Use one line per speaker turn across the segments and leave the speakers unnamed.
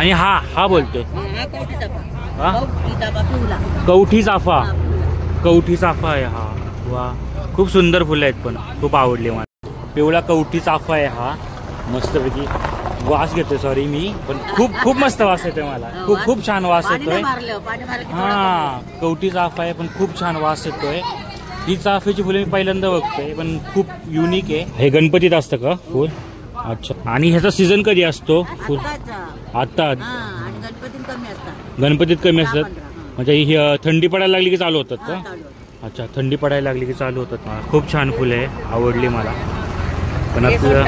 आणि हा हा बोलतोय
हा कवठी चाफा.
हा
कवठी चाफा पिवळा.
कवठी चाफा.
हा, पिवळा.
कवठी चाफा आहे हा. वा खूप सुंदर फुलं आहेत पण खूप आवडली मला. पिवळा कवठी चाफा आहे हा. मस्तपैकी वास घेतोय सॉरी मी पण खूप खूप मस्त वास येतोय मला. खूप खूप छान वास येतोय. हा कवठी चाफा आहे पण खूप छान वास येतोय. ही चाफ्याची फुले मी पहिल्यांदा बघतोय पण खूप युनिक आहे. हे गणपतीत असतं का फुल? अच्छा. आणि ह्याचा सीझन कधी असतो फुल? आता गणपतीत कमी असतात. म्हणजे ही थंडी पडायला लागली की चालू होतात का? अच्छा थंडी पडायला लागली की चालू होतात. खूप छान फुले आहे आवडली मला. पण आपलं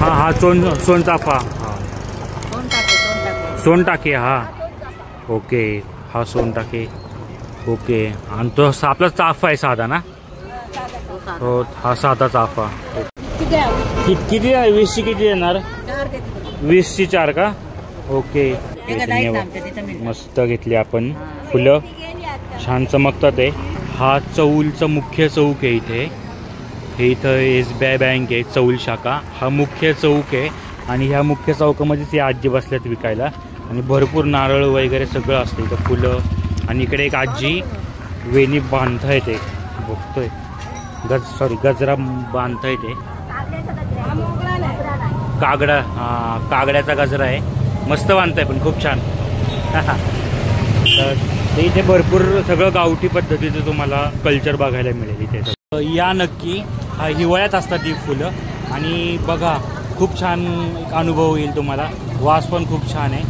हा हा सोनचाफा. हा सोनटाके. हा ओके हा सोनटाके. ओके. आणि तो आपला चाफा आहे साधा ना? हो हा साधा चाफा. किती आहे? 20ची किती येणार? 20ची 4 का? ओके धन्यवाद. मस्त घेतली आपण फुलं. छान चमकतात आहे. हा चौलचा मुख्य चौक आहे इथे. हे इथं SBI बँक आहे चौल शाखा. हा मुख्य चौक आहे आणि ह्या मुख्य चौकामध्येच या आजी बसल्यात विकायला. आणि भरपूर नारळ वगैरे सगळं असतं इथं फुलं. आणि इकडे एक आजी वेणी बांधताय ते बघतोय. गजरा बांधताय ते. कागडा. हा कागड्याचा गजरा आहे. मस्त बांधताय पण खूप छान. तर ते इथे भरपूर सगळं गावठी पद्धतीचं तुम्हाला कल्चर बघायला मिळेल इथे. या नक्की. हा हिवाळ्यात असतात ही फुलं. आणि बघा खूप छान एक अनुभव येईल तुम्हाला. वास पण खूप छान आहे.